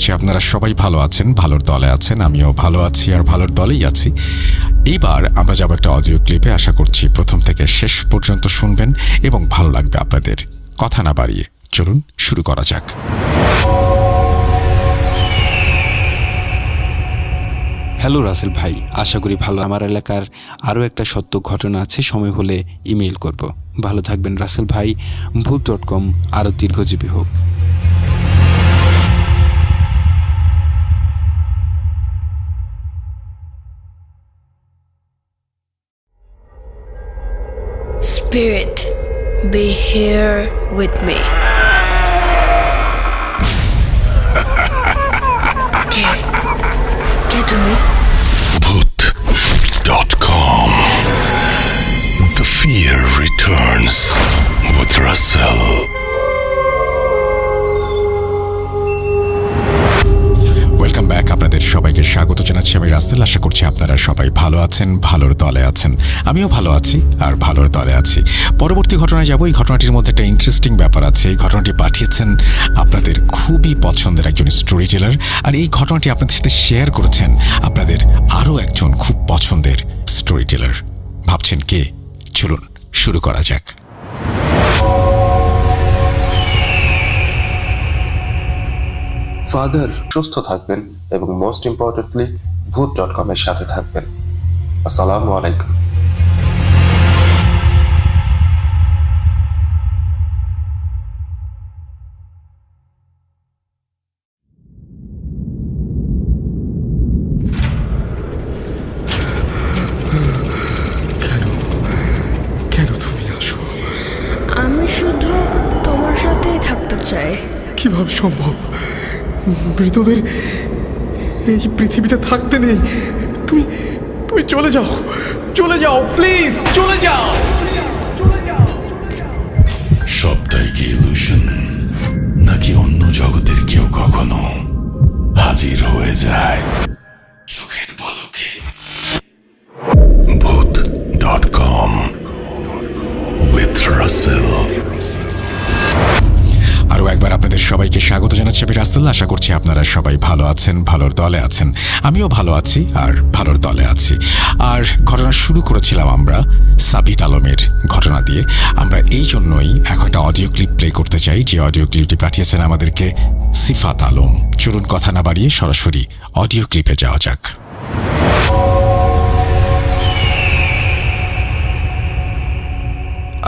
করছি আপনারা সবাই ভালো আছেন, ভালোর দলে আছেন, আমিও ভালো আছি আর ভালোর দলেই আছি। এইবার আমরা যাব একটা অডিও ক্লিপে, আশা করছি প্রথম থেকে শেষ পর্যন্ত শুনবেন এবং ভালো লাগবে আপনাদের। কথা না বাড়িয়ে চলুন শুরু করা যাক। হ্যালো রাসেল ভাই, আশা করি ভালো। আমার এলাকার আরও একটা সত্য ঘটনা আছে, সময় হলে ইমেইল করব। ভালো থাকবেন রাসেল ভাই। ভূত.com আরও দীর্ঘজীবী হোক। Spirit, be here with me. কে তুমি? Voot.com. The fear returns with Russell. Welcome back, আপনাদের সবাইকে স্বাগত জানাচ্ছি আমি রাসেল। আশা করছি আপনারা সবাই ভালো আছেন, ভালোর দলে আছেন, আমিও ভালো আছি আর ভালোর দলে আছি। পরবর্তী ঘটনায় যাব। এই ঘটনাটির মধ্যে একটা ইন্টারেস্টিং ব্যাপার আছে। এই ঘটনাটি পাঠিয়েছেন আপনাদের খুবই পছন্দের একজন স্টোরি টেলার, আর এই ঘটনাটি আপনাদের সাথে শেয়ার করেছেন আপনাদের আরও একজন খুব পছন্দের স্টোরি টেলার। ভাবছেন কে? চলুন শুরু করা যাক। ফাদার সুস্থ থাকবেন এবং মোস্ট ইম্পর্টেন্টলি ভূত.com এর সাথে থাকবেন। আসসালামু আলাইকুম। কেন তুমি আসো? আমি শুধু তোমার সাথেই থাকতে চাই। কিভাবে সম্ভব? মৃতদের এই পৃথিবীতে থাকতে নেই। তুমি তুমি চলে যাও, চলে যাও, প্লিজ চলে যাও। সবটাই কি ইলুশন, নাকি অন্য জগতের কেউ কখনো হাজির হয়ে যায় চোখের পলকে? Voot.com with Russell. আরও একবার আপনাদের সবাইকে স্বাগত জানাচ্ছি আমি রাসেল। আশা করছি আপনারা সবাই ভালো আছেন, ভালোর দলে আছেন, আমিও ভালো আছি আর ভালোর দলে আছি। আর ঘটনা শুরু করেছিলাম আমরা সাবিত আলমের ঘটনা দিয়ে। আমরা এই জন্যই এখন একটা অডিও ক্লিপ প্লে করতে চাই, যে অডিও ক্লিপটি পাঠিয়েছেন আমাদেরকে সিফাত আলম। চলুন কথা না বাড়িয়ে সরাসরি অডিও ক্লিপে যাওয়া যাক।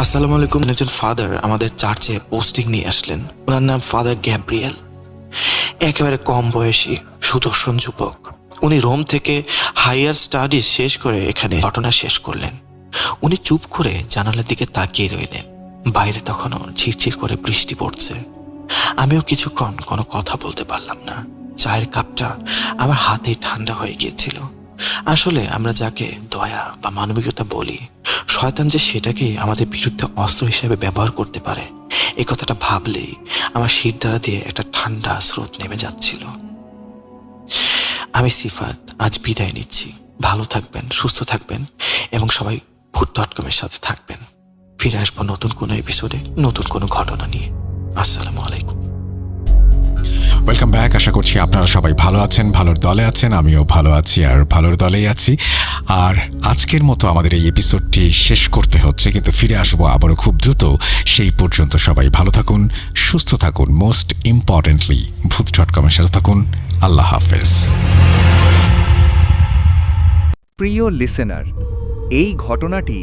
আসসালামু আলাইকুম। একজন ফাদার আমাদের চার্চে পোস্টিং নিয়ে আসলেন। ওনার নাম ফাদার গ্যাব্রিয়েল। একেবারে কম বয়সী সুদর্শন যুবক। উনি রোম থেকে হায়ার স্টাডিজ শেষ করে এখানে ঘটনা শেষ করলেন। উনি চুপ করে জানালার দিকে তাকিয়ে রইলেন। বাইরে তখনও ঝিরঝির করে বৃষ্টি পড়ছে। আমিও কিছুক্ষণ কোনো কথা বলতে পারলাম না। চায়ের কাপটা আমার হাতে ঠান্ডা হয়ে গিয়েছিল। আসলে আমরা যাকে দয়া বা মানবিকতা বলি, শয়তান যে সেটাকে আমাদের বিরুদ্ধে অস্ত্র হিসেবে ব্যবহার করতে পারে, এই কথাটা ভাবলেই আমার শিরদাঁড়া দিয়ে একটা ঠান্ডা স্রোত নেমে যাচ্ছিল। আমি সিফাত আজ বিদায় নিচ্ছি। ভালো থাকবেন, সুস্থ থাকবেন এবং সবাই ভূত.com এর সাথে থাকবেন। ফিরে আসবো নতুন কোনো এপিসোডে, নতুন কোনো ঘটনা নিয়ে। আসসালামু আলাইকুম। Welcome back. আশা করছি আপনারা সবাই ভালো আছেন, ভালোর দলে আছেন, আমিও ভালো আছি আর ভালোর দলেই আছি। আর আজকের মতো আমাদের এই এপিসোডটি শেষ করতে হচ্ছে, কিন্তু ফিরে আসবো আবারও খুব দ্রুত। সেই পর্যন্ত সবাই ভালো থাকুন, সুস্থ থাকুন, মোস্ট ইম্পর্টেন্টলি ভূত.com এর সাথে থাকুন। আল্লাহ হাফেজ। প্রিয় লিসেনার, এই ঘটনাটি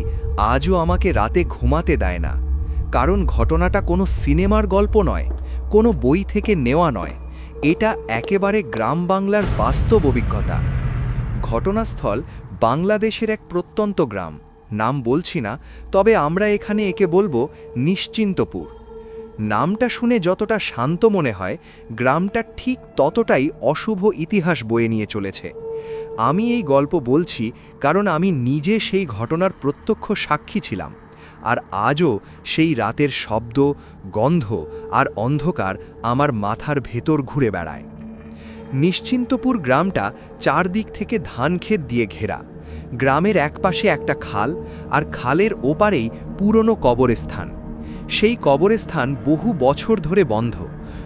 আজও আমাকে রাতে ঘুমাতে দেয় না। কারণ ঘটনাটা কোনো সিনেমার গল্প নয়, কোনো বই থেকে নেওয়া নয়। এটা একেবারে গ্রাম বাংলার বাস্তব অভিজ্ঞতা। ঘটনাস্থল বাংলাদেশের এক প্রত্যন্ত গ্রাম। নাম বলছি না, তবে আমরা এখানে একে বলবো নিশ্চিন্তপুর। নামটা শুনে যতটা শান্ত মনে হয়, গ্রামটা ঠিক ততটাই অশুভ ইতিহাস বয়ে নিয়ে চলেছে। আমি এই গল্প বলছি কারণ আমি নিজে সেই ঘটনার প্রত্যক্ষ সাক্ষী ছিলাম। আর আজও সেই রাতের শব্দ, গন্ধ আর অন্ধকার আমার মাথার ভেতর ঘুরে বেড়ায়। নিশ্চিন্তপুর গ্রামটা চারদিক থেকে ধানক্ষেত দিয়ে ঘেরা। গ্রামের একপাশে একটা খাল, আর খালের ওপারেই পুরনো কবরস্থান। সেই কবরস্থান বহু বছর ধরে বন্ধ।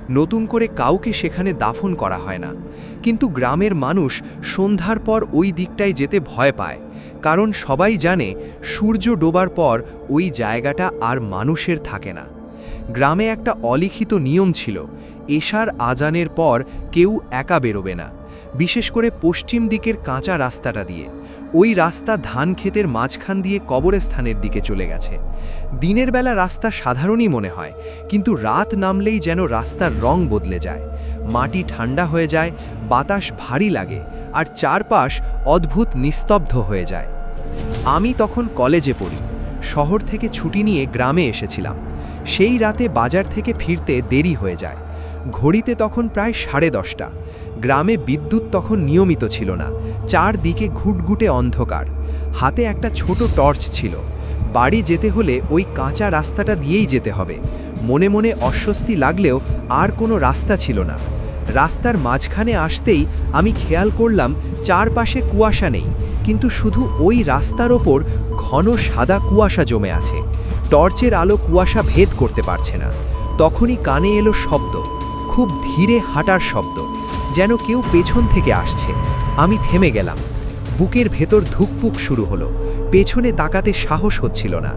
নতুন করে কাউকে সেখানে দাফন করা হয় না। কিন্তু গ্রামের মানুষ সন্ধ্যার পর ওই দিকটায় যেতে ভয় পায়, কারণ সবাই জানে সূর্য ডোবার পর ওই জায়গাটা আর মানুষের থাকে না। গ্রামে একটা অলিখিত নিয়ম ছিল, এশার আজানের পর কেউ একা বেরোবে না, বিশেষ করে পশ্চিম দিকের কাঁচা রাস্তাটা দিয়ে। ওই রাস্তা ধান ক্ষেতের মাঝখান দিয়ে কবরস্থানের দিকে চলে গেছে। দিনের বেলা রাস্তা সাধারণই মনে হয়, কিন্তু রাত নামলেই যেন রাস্তার রং বদলে যায়। মাটি ঠান্ডা হয়ে যায়, বাতাস ভারী লাগে, আর চারপাশ অদ্ভুত নিস্তব্ধ হয়ে যায়। আমি তখন কলেজে পড়ি, শহর থেকে ছুটি নিয়ে গ্রামে এসেছিলাম। সেই রাতে বাজার থেকে ফিরতে দেরি হয়ে যায়। ঘড়িতে তখন প্রায় 10:30। গ্রামে বিদ্যুৎ তখন নিয়মিত ছিল না, চারদিকে ঘুটঘুটে অন্ধকার। হাতে একটা ছোট টর্চ ছিল। বাড়ি যেতে হলে ওই কাঁচা রাস্তাটা দিয়েই যেতে হবে। মনে মনে অস্বস্তি লাগলেও আর কোনো রাস্তা ছিল না। রাস্তার মাঝখানে আসতেই আমি খেয়াল করলাম চারপাশে কুয়াশা নেই, কিন্তু শুধু ওই রাস্তার ওপর ঘন সাদা কুয়াশা জমে আছে। টর্চের আলো কুয়াশা ভেদ করতে পারছে না। তখনই কানে এলো শব্দ, খুব ধীরে হাঁটার শব্দ, যেন কেউ পেছন থেকে আসছে। আমি থেমে গেলাম। বুকের ভেতর ধুকপুক শুরু হলো। পেছনে তাকাতে সাহস হচ্ছিল না।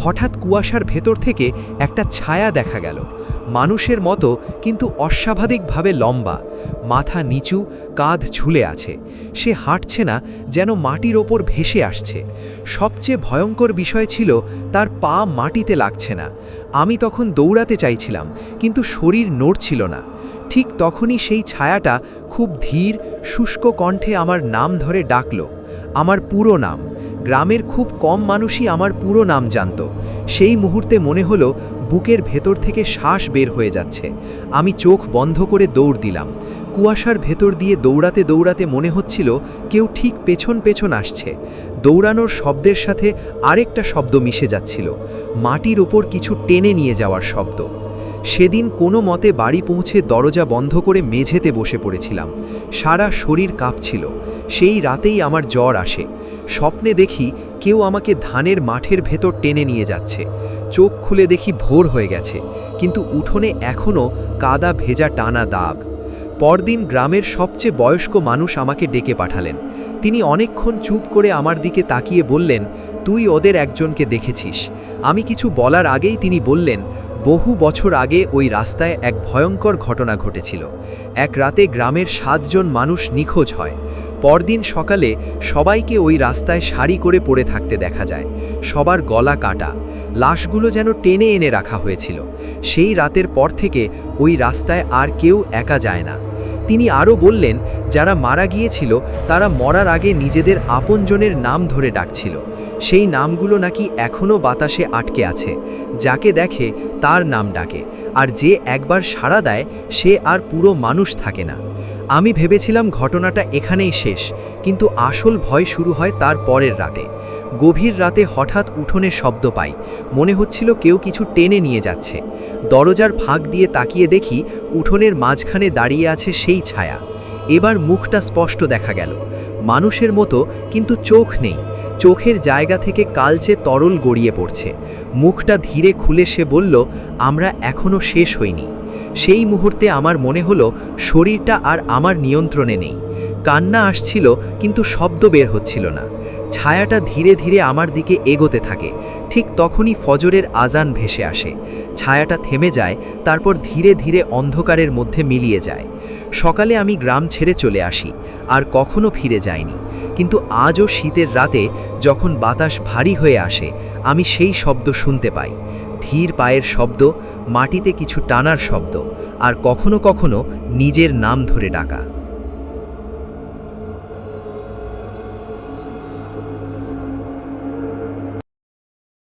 হঠাৎ কুয়াশার ভেতর থেকে একটা ছায়া দেখা গেল, মানুষের মতো কিন্তু অস্বাভাবিকভাবে লম্বা, মাথা নিচু, কাঁধ ঝুলে আছে। সে হাঁটছে না, যেন মাটির ওপর ভেসে আসছে। সবচেয়ে ভয়ঙ্কর বিষয় ছিল তার পা মাটিতে লাগছে না। আমি তখন দৌড়াতে চাইছিলাম, কিন্তু শরীর নড়ছিল না। ঠিক তখনই সেই ছায়াটা খুব ধীর, শুষ্ক কণ্ঠে আমার নাম ধরে ডাকল, আমার পুরো নাম। গ্রামের খুব কম মানুষই আমার পুরো নাম জানত। সেই মুহূর্তে মনে হলো বুকের ভেতর থেকে শ্বাস বের হয়ে যাচ্ছে। আমি চোখ বন্ধ করে দৌড় দিলাম। কুয়াশার ভেতর দিয়ে দৌড়াতে দৌড়াতে মনে হচ্ছিল কেউ ঠিক পেছন পেছন আসছে। দৌড়ানোর শব্দের সাথে আরেকটা শব্দ মিশে যাচ্ছিল, মাটির ওপর কিছু টেনে নিয়ে যাওয়ার শব্দ। সেদিন কোনো মতে বাড়ি পৌঁছে দরজা বন্ধ করে মেঝেতে বসে পড়েছিলাম। সারা শরীর কাঁপছিল। সেই রাতেই আমার জ্বর আসে। স্বপ্নে দেখি কেউ আমাকে ধানের মাঠের ভেতর টেনে নিয়ে যাচ্ছে। চোখ খুলে দেখি ভোর হয়ে গেছে, কিন্তু উঠোনে এখনও কাদা ভেজা টানা দাগ। পরদিন গ্রামের সবচেয়ে বয়স্ক মানুষ আমাকে ডেকে পাঠালেন। তিনি অনেকক্ষণ চুপ করে আমার দিকে তাকিয়ে বললেন, তুই ওদের একজনকে দেখেছিস? আমি কিছু বলার আগেই তিনি বললেন, বহু বছর আগে ওই রাস্তায় এক ভয়ঙ্কর ঘটনা ঘটেছিল। এক রাতে গ্রামের 7 জন মানুষ নিখোঁজ হয়। পরদিন সকালে সবাইকে ওই রাস্তায় সারি করে পড়ে থাকতে দেখা যায়। সবার গলা কাটা, লাশগুলো যেন টেনে এনে রাখা হয়েছিল। সেই রাতের পর থেকে ওই রাস্তায় আর কেউ একা যায় না। তিনি আরও বললেন, যারা মারা গিয়েছিল তারা মরার আগে নিজেদের আপনজনের নাম ধরে ডাকছিল। সেই নামগুলো নাকি এখনও বাতাসে আটকে আছে। যাকে দেখে তার নাম ডাকে, আর যে একবার সাড়া দেয় সে আর পুরো মানুষ থাকে না। আমি ভেবেছিলাম ঘটনাটা এখানেই শেষ, কিন্তু আসল ভয় শুরু হয় তার পরের রাতে। গভীর রাতে হঠাৎ উঠোনে শব্দ পাই। মনে হচ্ছিল কেউ কিছু টেনে নিয়ে যাচ্ছে। দরজার ফাঁক দিয়ে তাকিয়ে দেখি উঠোনের মাঝখানে দাঁড়িয়ে আছে সেই ছায়া। এবার মুখটা স্পষ্ট দেখা গেল, মানুষের মতো, কিন্তু চোখ নেই। চোখের জায়গা থেকে কালচে তরল গড়িয়ে পড়ছে। মুখটা ধীরে খুলে সে বলল, আমরা এখনো শেষ হইনি। সেই মুহূর্তে আমার মনে হলো শরীরটা আর আমার নিয়ন্ত্রণে নেই। কান্না আসছিল, কিন্তু শব্দ বের হচ্ছিল না। ছায়াটা ধীরে ধীরে আমার দিকে এগোতে থাকে। ঠিক তখনই ফজরের আজান ভেসে আসে। ছায়াটা থেমে যায়, তারপর ধীরে ধীরে অন্ধকারের মধ্যে মিলিয়ে যায়। সকালে আমি গ্রাম ছেড়ে চলে আসি, আর কখনো ফিরে যাইনি। কিন্তু আজও শীতের রাতে যখন বাতাস ভারী হয়ে আসে, আমি সেই শব্দ শুনতে পাই। ধীর পায়ের শব্দ, মাটিতে কিছু টানার শব্দ, আর কখনো কখনো নিজের নাম ধরে ডাকা।